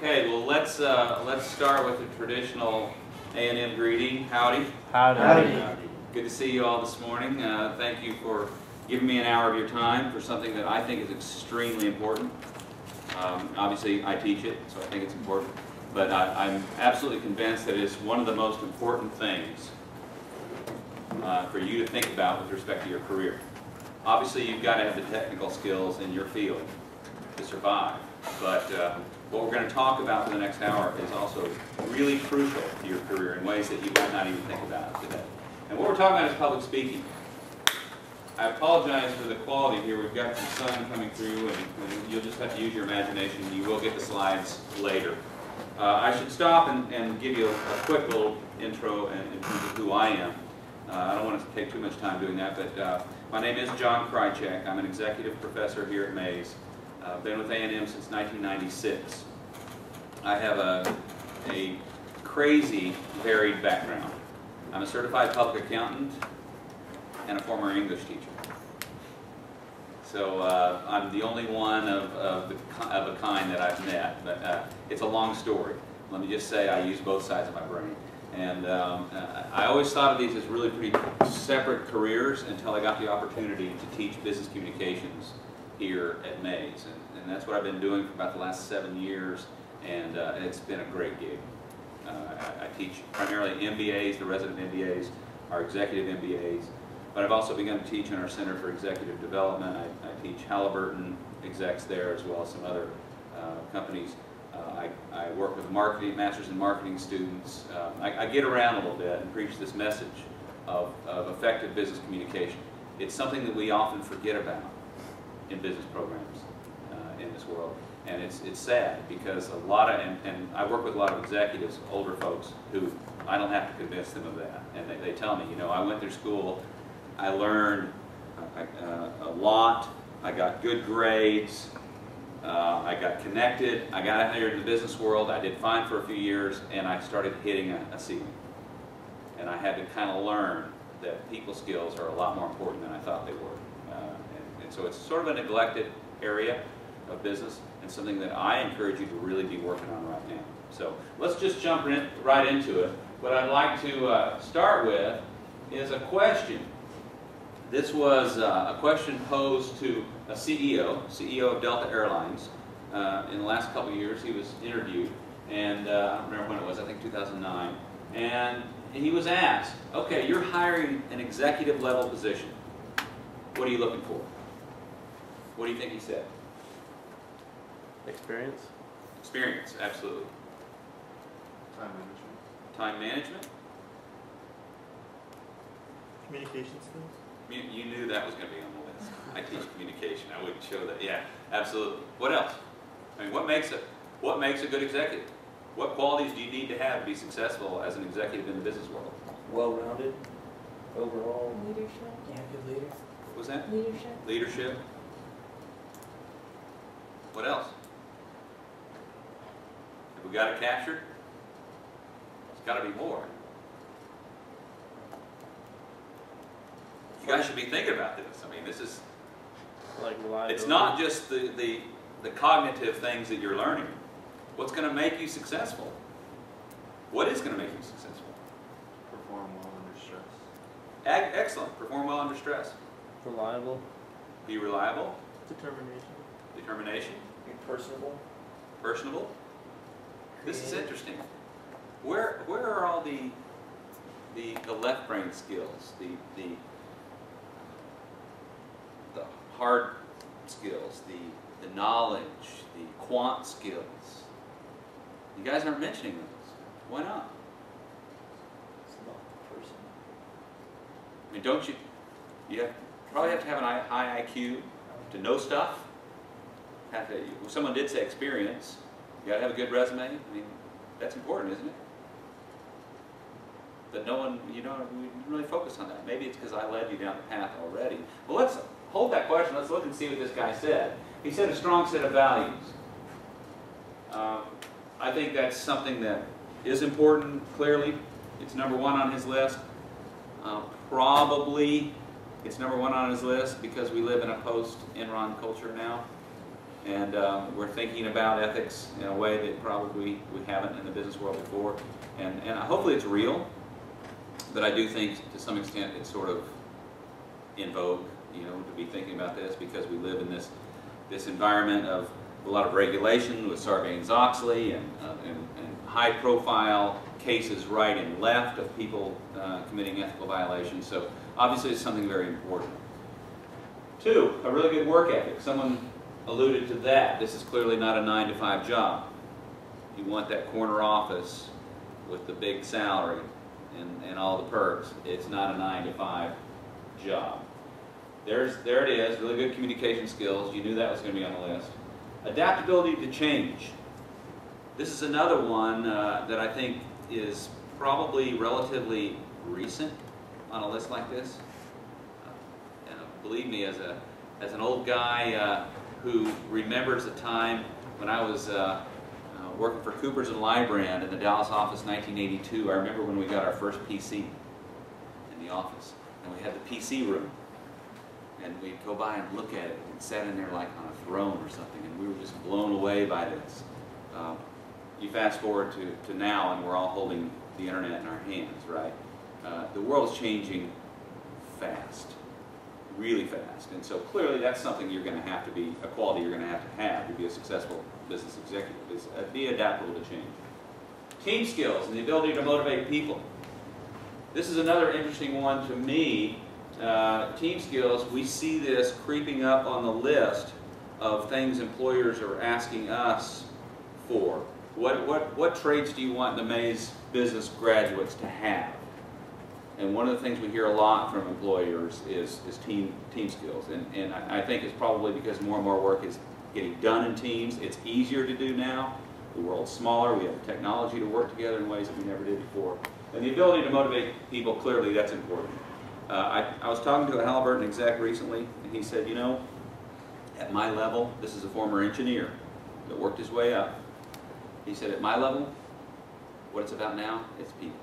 Okay, well let's start with the traditional A&M greeting. Howdy. Howdy. Howdy. Good to see you all this morning. Thank you for giving me an hour of your time for something that I think is extremely important. Obviously, I teach it, so I think it's important. But I'm absolutely convinced that it's one of the most important things for you to think about with respect to your career. Obviously, you've got to have the technical skills in your field to survive. But what we're going to talk about for the next hour is also really crucial to your career in ways that you might not even think about today. And what we're talking about is public speaking. I apologize for the quality here. We've got some sun coming through, and you'll just have to use your imagination. You will get the slides later. I should stop and give you a quick little intro in terms of who I am. I don't want to take too much time doing that, but my name is John Krajicek. I'm an executive professor here at Mays. I've been with A&M since 1996. I have a crazy, varied background. I'm a certified public accountant and a former English teacher. So I'm the only one of a kind that I've met, but it's a long story. Let me just say I use both sides of my brain. And I always thought of these as really pretty separate careers until I got the opportunity to teach business communications here at Mays. And that's what I've been doing for about the last 7 years, and it's been a great gig. I teach primarily MBAs, the resident MBAs, our executive MBAs, but I've also begun to teach in our Center for Executive Development. I teach Halliburton execs there as well as some other companies. I work with masters in marketing students. I get around a little bit and preach this message of effective business communication. It's something that we often forget about in business programs in this world. And it's sad because a lot of, and I work with a lot of executives, older folks, who I don't have to convince them of that. And they tell me, you know, I went through school, I learned a lot, I got good grades, I got connected, I got out here in the business world, I did fine for a few years, and I started hitting a ceiling. And I had to kind of learn that people skills are a lot more important than I thought they were. And so it's sort of a neglected area of business, and something that I encourage you to really be working on right now. So let's just jump right into it. What I'd like to start with is a question. This was a question posed to a CEO of Delta Airlines. In the last couple of years, he was interviewed, and I don't remember when it was, I think 2009, and he was asked, okay, you're hiring an executive level position. What are you looking for? What do you think he said? Experience? Experience, absolutely. Time management. Time management? Communication skills. You knew that was going to be on the list. I teach communication. I wouldn't show that. Yeah, absolutely. What else? I mean, what makes a good executive? What qualities do you need to have to be successful as an executive in the business world? Well-rounded, overall. Leadership. Yeah, good leader. What was that? Leadership. Leadership. What else? Have we got it captured? It's got to be more. You guys should be thinking about this. I mean, this is, Like reliability. it's not just the cognitive things that you're learning. What's going to make you successful? What is going to make you successful? Perform well under stress. Excellent. Perform well under stress. Reliable. Be reliable. Determination. Determination. Be personable. Personable. This is Creative. interesting. Where are all the left brain skills, the hard skills, the knowledge, the quant skills? You guys aren't mentioning those. Why not? It's not the person. I mean, don't you? You probably have to have an high IQ to know stuff. Someone did say experience. You got to have a good resume. I mean, that's important, isn't it? But no one, we didn't really focus on that. Maybe it's because I led you down the path already. Well, let's hold that question. Let's look and see what this guy said. He said a strong set of values. I think that's something that is important, clearly. It's number one on his list. Probably it's number one on his list because we live in a post-Enron culture now. And we're thinking about ethics in a way that probably we haven't in the business world before. And hopefully it's real, but I do think to some extent it's sort of in vogue, you know, to be thinking about this, because we live in this environment of a lot of regulation with Sarbanes-Oxley and high-profile cases right and left of people committing ethical violations. So obviously it's something very important. 2, a really good work ethic. Someone alluded to that. This is clearly not a 9-to-5 job. You want that corner office with the big salary and all the perks. It's not a 9-to-5 job. There it is, really good communication skills. You knew that was going to be on the list. Adaptability to change. This is another one that I think is probably relatively recent on a list like this. Believe me, as an old guy who remembers a time when I was working for Coopers and Lybrand in the Dallas office in 1982, I remember when we got our first PC in the office. And we had the PC room. And we'd go by and look at it, and it sat in there like on a throne or something, and we were just blown away by this. You fast forward to now, and we're all holding the internet in our hands, right? The world's changing fast, really fast, and so clearly that's something you're going to have to be, a quality you're going to have to be a successful business executive, is be adaptable to change. Team skills and the ability to motivate people. This is another interesting one to me. Team skills, we see this creeping up on the list of things employers are asking us for. What traits do you want the Mays business graduates to have? And one of the things we hear a lot from employers is team skills. And I think it's probably because more and more work is getting done in teams. It's easier to do now. The world's smaller. We have the technology to work together in ways that we never did before. And the ability to motivate people, clearly, that's important. I was talking to a Halliburton exec recently, and he said, you know, at my level, this is a former engineer that worked his way up. He said, at my level, what it's about now is people.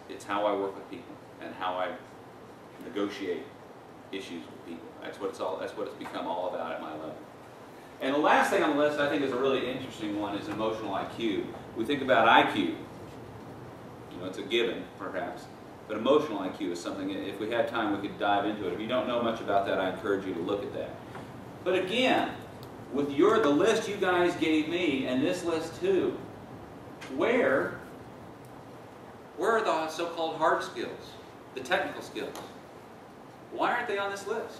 It's how I work with people and how I negotiate issues with people. That's what it's become all about at my level. And the last thing on the list I think is a really interesting one is emotional IQ. We think about IQ, you know, it's a given perhaps, but emotional IQ is something, if we had time, we could dive into it. If you don't know much about that, I encourage you to look at that. But again, with the list you guys gave me, and this list too, where are the so-called hard skills, the technical skills? Why aren't they on this list?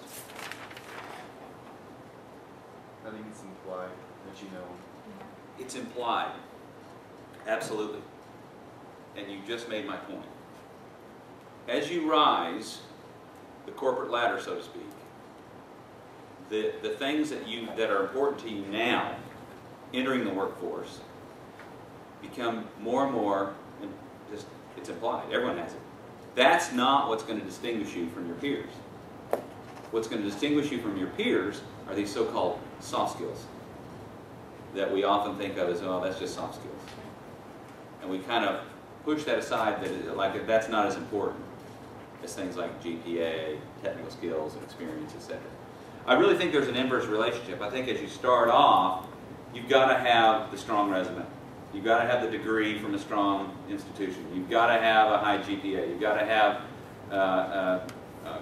I think it's implied that you know. It's implied. Absolutely. And you just made my point. As you rise the corporate ladder, so to speak, the things that are important to you now, entering the workforce, become more and more, and just it's implied. Everyone has it. That's not what's going to distinguish you from your peers. What's going to distinguish you from your peers are these so-called soft skills that we often think of as, oh, that's just soft skills. And we kind of push that aside, that that's not as important as things like GPA, technical skills, and experience, etc. I really think there's an inverse relationship. I think as you start off, you've got to have the strong resume. You've got to have the degree from a strong institution. You've got to have a high GPA. You've got to have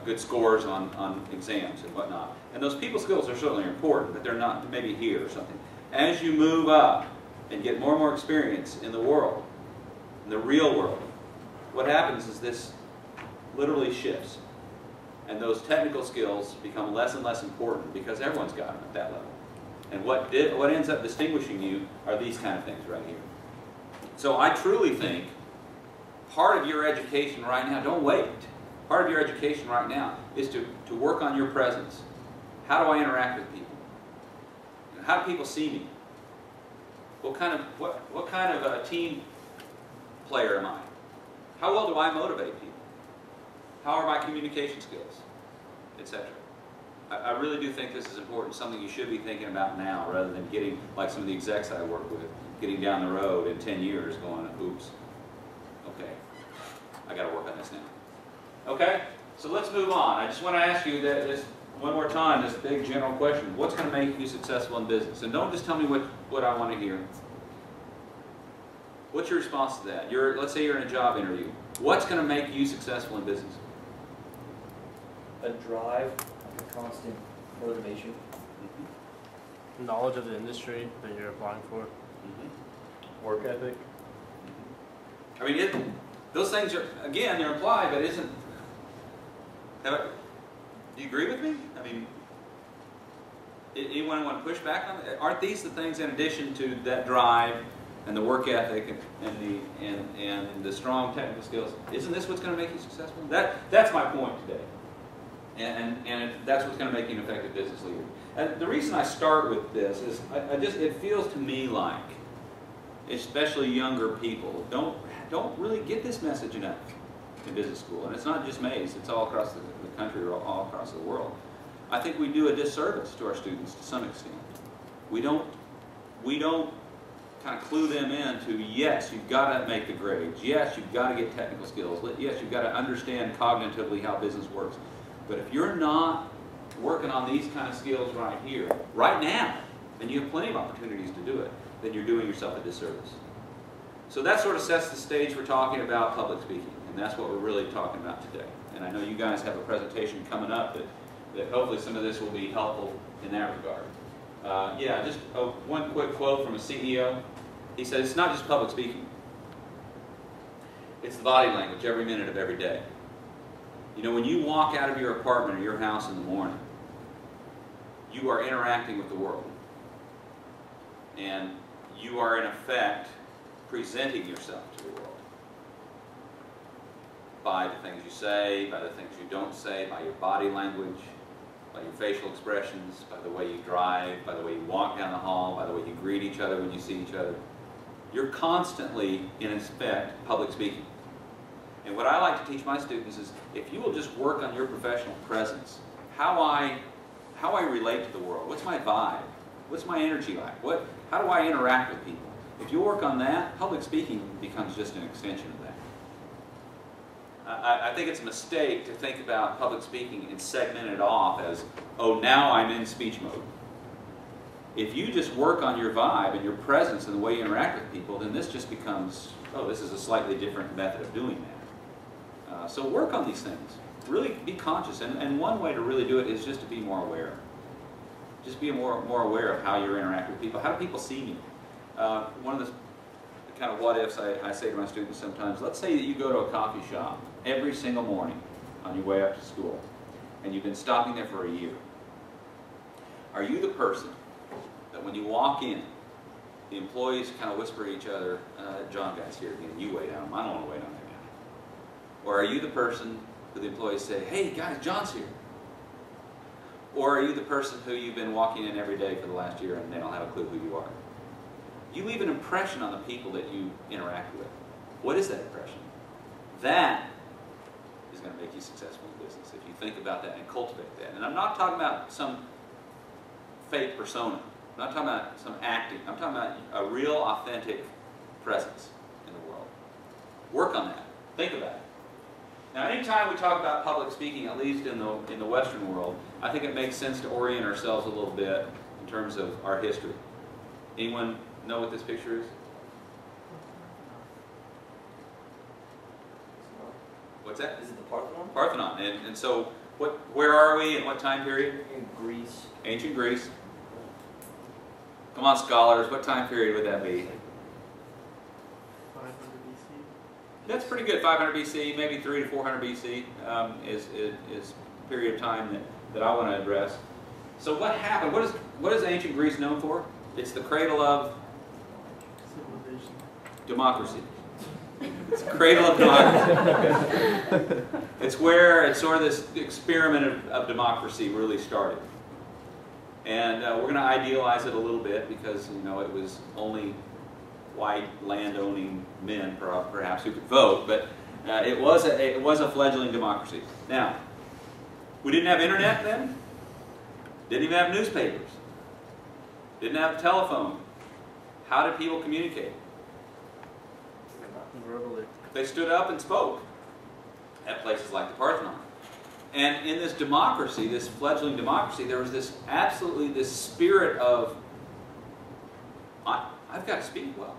good scores on exams and whatnot. And those people skills are certainly important, but they're not maybe here or something. As you move up and get more and more experience in the world, in the real world, what happens is this literally shifts. And those technical skills become less and less important because everyone's got them at that level. And what ends up distinguishing you are these kind of things right here. So I truly think part of your education right now, don't wait. Part of your education right now is to work on your presence. How do I interact with people? How do people see me? What kind of a team player am I? How well do I motivate people? How are my communication skills? Etc. I really do think this is important, something you should be thinking about now rather than getting, like some of the execs I work with, getting down the road in 10 years going, oops, okay, I got to work on this now. Okay, so let's move on. I just want to ask you that this one more time, this big general question. What's going to make you successful in business? And don't just tell me what I want to hear. What's your response to that? Let's say you're in a job interview. What's going to make you successful in business? A drive, a constant motivation. Knowledge of the industry that you're applying for. Work ethic. I mean, those things are, again, they're implied, but isn't... Do you agree with me? I mean, anyone want to push back on it? Aren't these the things, in addition to that drive and the work ethic and the strong technical skills, isn't this what's going to make you successful? That's my point today. And that's what's going to make you an effective business leader. And the reason I start with this is it feels to me like, especially younger people, don't really get this message enough in business school. And it's not just Mays, it's all across the country or all across the world. I think we do a disservice to our students to some extent. We don't kind of clue them in to, yes, you've got to make the grades. Yes, you've got to get technical skills. Yes, you've got to understand cognitively how business works. But if you're not working on these kind of skills right here, right now, and you have plenty of opportunities to do it, then you're doing yourself a disservice. So that sort of sets the stage for talking about public speaking, and that's what we're really talking about today. And I know you guys have a presentation coming up that hopefully some of this will be helpful in that regard. Yeah, just one quick quote from a CEO. He said, it's not just public speaking. It's the body language every minute of every day. You know, when you walk out of your apartment or your house in the morning, you are interacting with the world. And you are, in effect, presenting yourself to the world by the things you say, by the things you don't say, by your body language, by your facial expressions, by the way you drive, by the way you walk down the hall, by the way you greet each other when you see each other. You're constantly, in effect, public speaking. And what I like to teach my students is, if you will just work on your professional presence, how I relate to the world, what's my vibe, what's my energy like, how do I interact with people? If you work on that, public speaking becomes just an extension of that. I think it's a mistake to think about public speaking and segment it off as, oh, now I'm in speech mode. If you just work on your vibe and your presence and the way you interact with people, then this just becomes, oh, this is a slightly different method of doing that. So work on these things. Really be conscious. And one way to really do it is just to be more aware. Just be more aware of how you're interacting with people. How do people see me? One of the kind of what ifs I say to my students sometimes, let's say that you go to a coffee shop every single morning on your way up to school, and you've been stopping there for a year. Are you the person that when you walk in, the employees kind of whisper to each other, John guy's here again, you wait on him, I don't want to wait on that guy. Or are you the person who the employees say, hey guys, John's here? Or are you the person who you've been walking in every day for the last year and they don't have a clue who you are? You leave an impression on the people that you interact with. What is that impression? That is going to make you successful in business if you think about that and cultivate that. And I'm not talking about some fake persona. I'm not talking about some acting. I'm talking about a real, authentic presence in the world. Work on that. Think about it. Now, anytime we talk about public speaking, at least in the Western world, I think it makes sense to orient ourselves a little bit in terms of our history. Anyone know what this picture is? What's that? Is it the Parthenon? Parthenon. And so, where are we and what time period? In Greece. Ancient Greece. Come on, scholars, what time period would that be? 500 BC. That's pretty good. 500 BC, maybe 300 to 400 BC is a period of time that I want to address. So what happened? What is ancient Greece known for? It's the cradle of Civilization. democracy. It's the cradle of democracy. It's sort of this experiment of democracy really started. And we're going to idealize it a little bit because, you know, it was only white land-owning men perhaps who could vote, but it was a fledgling democracy. Now, we didn't have internet then, didn't even have newspapers, didn't have telephone. How did people communicate? Verbally. They stood up and spoke at places like the Parthenon. And in this democracy, this fledgling democracy, there was this absolutely this spirit of, I've got to speak well.